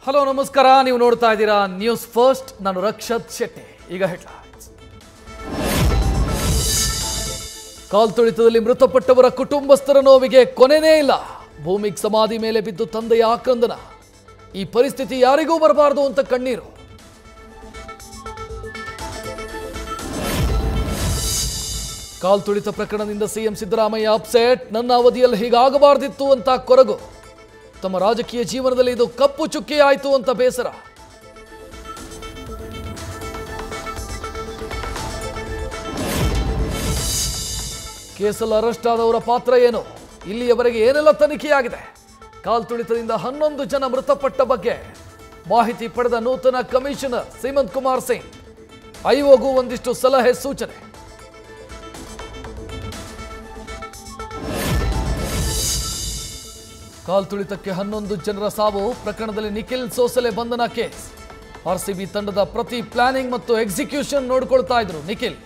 Hello ನಮಸ್ಕಾರ, ನೀವು ನೋಡ್ತಾ ಇದ್ದೀರಾ ನ್ಯೂಸ್ ಫಸ್ಟ್. ನಾನು ರಕ್ಷತ್ ಶೆಟ್ಟಿ. ಈಗ ಹೆಡ್ಲೈನ್ಸ್. ಕಾಲ್ತುಳಿತದಲ್ಲಿ ಮೃತಪಟ್ಟವರ ಕುಟುಂಬಸ್ಥರ ನೋವಿಗೆ ಕೊನೆನೇ ಇಲ್ಲ. ಭೂಮಿಗೆ ಸಮಾಧಿ ಮೇಲೆ ಬಿದ್ದು ತಂದೆಯ ಆಕ್ರಂದನ. ಈ ಪರಿಸ್ಥಿತಿ ಯಾರಿಗೂ ಬರಬಾರದು ಅಂತ ಕಣ್ಣೀರು. ಕಾಲ್ತುಳಿತ ಪ್ರಕರಣದಿಂದ ಸಿಎಂ ಸಿದ್ದರಾಮಯ್ಯ ಅಪ್ಸೆಟ್. ನನ್ನ ಅವಧಿಯಲ್ಲಿ ಹೀಗಾಗಬಾರ್ದಿತ್ತು ಅಂತ ಕೊರಗು. ತಮ್ಮ ರಾಜಕೀಯ ಜೀವನದಲ್ಲಿ ಇದು ಕಪ್ಪು ಚುಕ್ಕಿ ಆಯಿತು ಅಂತ ಬೇಸರ. ಕೇಸಲ್ಲಿ ಅರೆಸ್ಟ್ ಆದವರ ಪಾತ್ರ ಏನು? ಇಲ್ಲಿಯವರೆಗೆ ಏನೆಲ್ಲ ತನಿಖೆಯಾಗಿದೆ? ಕಾಲ್ತುಳಿತದಿಂದ 11 ಜನ ಮೃತಪಟ್ಟ ಬಗ್ಗೆ ಮಾಹಿತಿ ಪಡೆದ ನೂತನ ಕಮಿಷನರ್ ಸೀಮಂತ್ ಕುಮಾರ್ ಸಿಂಗ್ ಐಒಗೂ ಒಂದಿಷ್ಟು ಸಲಹೆ ಸೂಚನೆ. ಕಾಲ್ತುಳಿತಕ್ಕೆ 11 ಜನರ ಸಾವು ಪ್ರಕರಣದಲ್ಲಿ ನಿಖಿಲ್ ಸೋಸಲೆ ಬಂಧನ ಕೇಸ್. ಆರ್ಸಿಬಿ ತಂಡದ ಪ್ರತಿ ಪ್ಲಾನಿಂಗ್ ಮತ್ತು ಎಕ್ಸಿಕ್ಯೂಷನ್ ನೋಡ್ಕೊಳ್ತಾ ಇದ್ರು ನಿಖಿಲ್.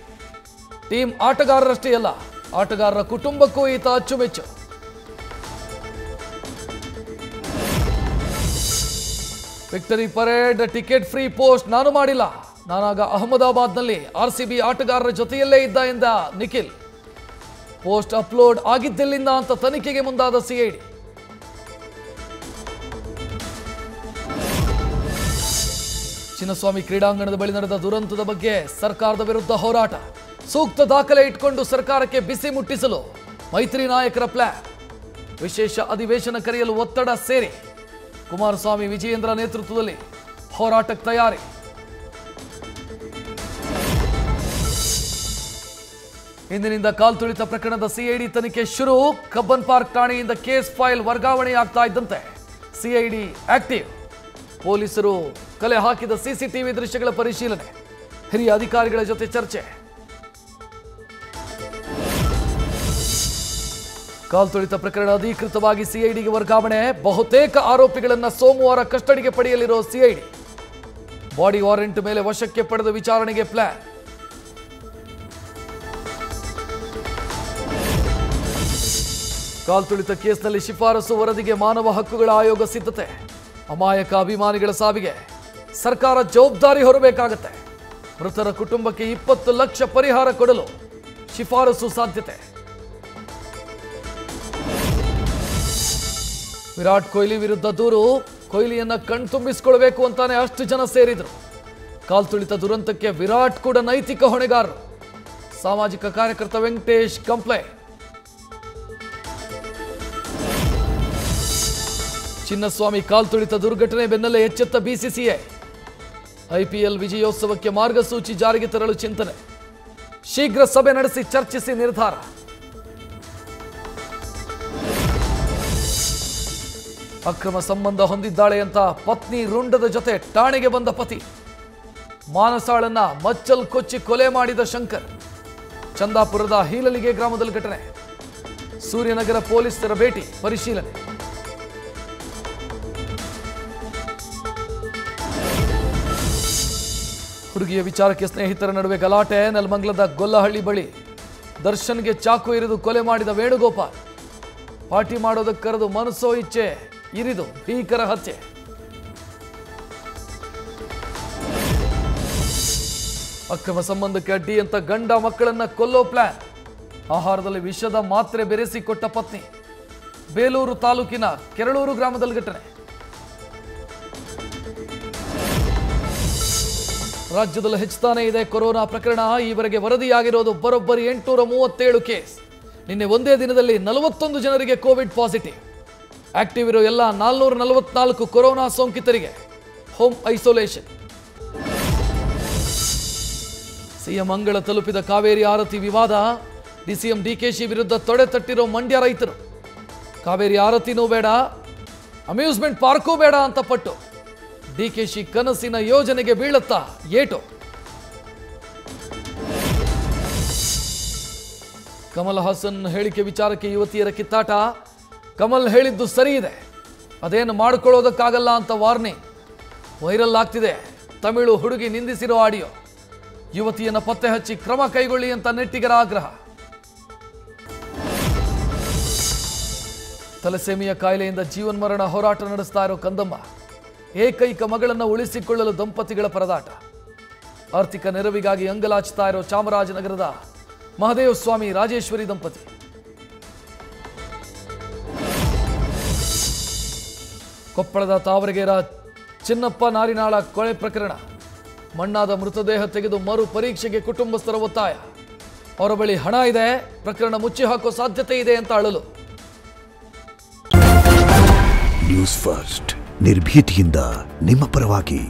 ಟೀಮ್ ಆಟಗಾರರಷ್ಟೇ ಅಲ್ಲ, ಆಟಗಾರರ ಕುಟುಂಬಕ್ಕೂ ಈತ ಅಚ್ಚುಮೆಚ್ಚು. Victory parade ticket free post ನಾನು ಮಾಡಿಲ್ಲ. ನಾನಾಗ ಅಹಮದಾಬಾದ್ನಲ್ಲಿ ಆರ್ಸಿಬಿ ಆಟಗಾರರ ಜೊತೆಯಲ್ಲೇ ಇದ್ದ ಎಂದ ನಿಖಿಲ್. ಪೋಸ್ಟ್ ಅಪ್ಲೋಡ್ ಆಗಿದ್ದೆಲ್ಲಿಂದ ಅಂತ ತನಿಖೆಗೆ ಮುಂದಾದ ಸಿಐಡಿ. ಚಿನ್ನಸ್ವಾಮಿ ಕ್ರೀಡಾಂಗಣದ ಬಳಿ ನಡೆದ ದುರಂತದ ಬಗ್ಗೆ ಸರ್ಕಾರದ ವಿರುದ್ಧ ಹೋರಾಟ. ಸೂಕ್ತ ದಾಖಲೆ ಇಟ್ಕೊಂಡು ಸರ್ಕಾರಕ್ಕೆ ಬಿಸಿ ಮುಟ್ಟಿಸಲು ಮೈತ್ರಿ ನಾಯಕರ ಪ್ಲಾನ್. ವಿಶೇಷ ಅಧಿವೇಶನ ಕರೆಯಲು ಒತ್ತಡ ಸೇರಿ ಕುಮಾರಸ್ವಾಮಿ ವಿಜಯೇಂದ್ರ ನೇತೃತ್ವದಲ್ಲಿ ಹೋರಾಟಕ್ಕೆ ತಯಾರಿ. ಇಂದಿನಿಂದ ಕಾಲ್ತುಳಿತ ಪ್ರಕರಣದ ಸಿಐಡಿ ತನಿಖೆ ಶುರು. ಕಬ್ಬನ್ ಪಾರ್ಕ್ ಠಾಣೆಯಿಂದ ಕೇಸ್ ಫೈಲ್ ವರ್ಗಾವಣೆಯಾಗ್ತಾ ಇದ್ದಂತೆ ಸಿಐಡಿ ಆಕ್ಟಿವ್. ಪೊಲೀಸರು ಕಲೆ ಹಾಕಿದ ಸಿಸಿಟಿವಿ ದೃಶ್ಯಗಳ ಪರಿಶೀಲನೆ. ಹಿರಿಯ ಅಧಿಕಾರಿಗಳ ಜೊತೆ ಚರ್ಚೆ. ಕಾಲ್ತುಳಿತ ಪ್ರಕರಣ ಅಧಿಕೃತವಾಗಿ ಸಿಐಡಿಗೆ ವರ್ಗಾವಣೆ. ಬಹುತೇಕ ಆರೋಪಿಗಳನ್ನು ಸೋಮವಾರ ಕಸ್ಟಡಿಗೆ ಪಡೆಯಲಿರೋ ಸಿಐಡಿ. ಬಾಡಿ ವಾರೆಂಟ್ ಮೇಲೆ ವಶಕ್ಕೆ ಪಡೆದ ವಿಚಾರಣೆಗೆ ಪ್ಲಾನ್. ಕಾಲ್ತುಳಿತ ಕೇಸ್ನಲ್ಲಿ ಶಿಫಾರಸು ವರದಿಗೆ ಮಾನವ ಹಕ್ಕುಗಳ ಆಯೋಗ ಸಿದ್ಧತೆ. ಅಮಾಯಕ ಅಭಿಮಾನಿಗಳ ಸಾವಿಗೆ ಸರ್ಕಾರ ಜವಾಬ್ದಾರಿ ಹೊರಬೇಕಾಗತ್ತೆ. ಮೃತರ ಕುಟುಂಬಕ್ಕೆ 20 ಲಕ್ಷ ಪರಿಹಾರ ಕೊಡಲು ಶಿಫಾರಸು ಸಾಧ್ಯತೆ. ವಿರಾಟ್ ಕೊಹ್ಲಿ ವಿರುದ್ಧ ದೂರು. ಕೊಹ್ಲಿಯನ್ನ ಕಣ್ತುಂಬಿಸಿಕೊಳ್ಬೇಕು ಅಂತಾನೆ ಅಷ್ಟು ಜನ ಸೇರಿದ್ರು. ಕಾಲ್ತುಳಿತ ದುರಂತಕ್ಕೆ ವಿರಾಟ್ ಕೂಡ ನೈತಿಕ ಹೊಣೆಗಾರರು. ಸಾಮಾಜಿಕ ಕಾರ್ಯಕರ್ತ ವೆಂಕಟೇಶ್ ಕಂಪ್ಲೇಂಟ್. ಚಿನ್ನಸ್ವಾಮಿ ಕಾಲ್ತುಳಿತ ದುರ್ಘಟನೆ ಬೆನ್ನಲ್ಲೇ ಎಚ್ಚೆತ್ತ ಬಿಸಿಸಿಐ. ಐಪಿಎಲ್ ವಿಜಯೋತ್ಸವಕ್ಕೆ ಮಾರ್ಗಸೂಚಿ ಜಾರಿಗೆ ತರಲು ಚಿಂತನೆ. ಶೀಘ್ರ ಸಭೆ ನಡೆಸಿ ಚರ್ಚಿಸಿ ನಿರ್ಧಾರ. ಅಕ್ರಮ ಸಂಬಂಧ ಹೊಂದಿದ್ದಾಳೆ ಅಂತ ಪತ್ನಿ ರುಂಡದ ಜೊತೆ ಠಾಣೆಗೆ ಬಂದ ಪತಿ. ಮಾನಸಾಳನ್ನ ಮಚ್ಚಲ್ ಕೊಚ್ಚಿ ಕೊಲೆ ಮಾಡಿದ ಶಂಕರ್. ಚಂದಾಪುರದ ಹೀಲಲಿಗೆ ಗ್ರಾಮದಲ್ಲಿ ಘಟನೆ. ಸೂರ್ಯನಗರ ಪೊಲೀಸರ ಭೇಟಿ ಪರಿಶೀಲನೆ. ಹುಡುಗಿಯ ವಿಚಾರಕ್ಕೆ ಸ್ನೇಹಿತರ ನಡುವೆ ಗಲಾಟೆ. ನೆಲಮಂಗಲದ ಗೊಲ್ಲಹಳ್ಳಿ ಬಳಿ ದರ್ಶನ್ಗೆ ಚಾಕು ಇರಿದು ಕೊಲೆ ಮಾಡಿದ ವೇಣುಗೋಪಾಲ್. ಪಾರ್ಟಿ ಮಾಡೋದಕ್ಕೆ ಕರೆದು ಮನಸ್ಸೋ ಇಚ್ಛೆ ಇರಿದು ಭೀಕರ ಹತ್ಯೆ. ಅಕ್ರಮ ಸಂಬಂಧಕ್ಕೆ ಅಡ್ಡಿ ಅಂತ ಗಂಡ ಮಕ್ಕಳನ್ನ ಕೊಲ್ಲೋ ಪ್ಲಾನ್. ಆಹಾರದಲ್ಲಿ ವಿಷದ ಮಾತ್ರೆ ಬೆರೆಸಿ ಕೊಟ್ಟ ಪತ್ನಿ. ಬೇಲೂರು ತಾಲೂಕಿನ ಕೆರಳೂರು ಗ್ರಾಮದಲ್ಲಿ ಘಟನೆ. ರಾಜ್ಯದಲ್ಲಿ ಹೆಚ್ಚುತ್ತಾನೇ ಇದೆ ಕೊರೋನಾ ಪ್ರಕರಣ. ಈವರೆಗೆ ವರದಿಯಾಗಿರೋದು ಬರೋಬ್ಬರಿ 837 ಕೇಸ್. ನಿನ್ನೆ ಒಂದೇ ದಿನದಲ್ಲಿ 41 ಜನರಿಗೆ ಕೋವಿಡ್ ಪಾಸಿಟಿವ್. ಆಕ್ಟಿವ್ ಇರೋ ಎಲ್ಲ 444 ಕೊರೋನಾ ಸೋಂಕಿತರಿಗೆ ಹೋಮ್ ಐಸೋಲೇಷನ್. ಸಿಎಂ ಅಂಗಳ ತಲುಪಿದ ಕಾವೇರಿ ಆರತಿ ವಿವಾದ. ಡಿಸಿಎಂ ಡಿಕೆಶಿ ವಿರುದ್ಧ ತೊಡೆ ತಟ್ಟಿರೋ ಮಂಡ್ಯ ರೈತರು. ಕಾವೇರಿ ಆರತಿನೂ ಬೇಡ, ಅಮ್ಯೂಸ್ಮೆಂಟ್ ಪಾರ್ಕೂ ಬೇಡ ಅಂತ ಪಟ್ಟು. ಡಿಕೆಶಿ ಕನಸಿನ ಯೋಜನೆಗೆ ಬೀಳುತ್ತಾ ಏಟು. ಕಮಲ್ ಹಾಸನ್ ಹೇಳಿಕೆ ವಿಚಾರಕ್ಕೆ ಯುವತಿಯರ ಕಿತ್ತಾಟ. ಕಮಲ್ ಹೇಳಿದ್ದು ಸರಿ ಇದೆ, ಅದೇನು ಮಾಡಿಕೊಳ್ಳೋದಕ್ಕಾಗಲ್ಲ ಅಂತ ವಾರ್ನಿಂಗ್. ವೈರಲ್ ಆಗ್ತಿದೆ ತಮಿಳು ಹುಡುಗಿ ನಿಂದಿಸಿರೋ ಆಡಿಯೋ. ಯುವತಿಯನ್ನು ಪತ್ತೆ ಹಚ್ಚಿ ಕ್ರಮ ಕೈಗೊಳ್ಳಿ ಅಂತ ನೆಟ್ಟಿಗರ ಆಗ್ರಹ. ತಲೆಸೇಮಿಯ ಕಾಯಿಲೆಯಿಂದ ಜೀವನ್ಮರಣ ಹೋರಾಟ ನಡೆಸ್ತಾ ಇರೋ ಕಂದಮ್ಮ ಏಕೈಕ ಮಗಳನ್ನು ಉಳಿಸಿಕೊಳ್ಳಲು ದಂಪತಿಗಳ ಪರದಾಟ. ಆರ್ಥಿಕ ನೆರವಿಗಾಗಿ ಅಂಗಲಾಚುತ್ತಾ ಇರೋ ಚಾಮರಾಜನಗರದ ಮಹದೇವಸ್ವಾಮಿ ರಾಜೇಶ್ವರಿ ದಂಪತಿ. ಕೊಪ್ಪಳದ ತಾವರೆಗೆರ ಚಿನ್ನಪ್ಪ ನಾರಿನಾಳ ಕೊಲೆ ಪ್ರಕರಣ. ಮಣ್ಣಾದ ಮೃತದೇಹ ತೆಗೆದು ಮರು ಪರೀಕ್ಷೆಗೆ ಕುಟುಂಬಸ್ಥರ ಒತ್ತಾಯ. ಅವರ ಬಳಿ ಹಣ ಇದೆ, ಪ್ರಕರಣ ಮುಚ್ಚಿ ಹಾಕೋ ಸಾಧ್ಯತೆ ಇದೆ ಅಂತ ಅಳಲು. ನ್ಯೂಸ್ ಫಸ್ಟ್ ನಿರ್ಭೀತಿಯಿಂದ ನಿಮ್ಮ ಪರವಾಗಿ.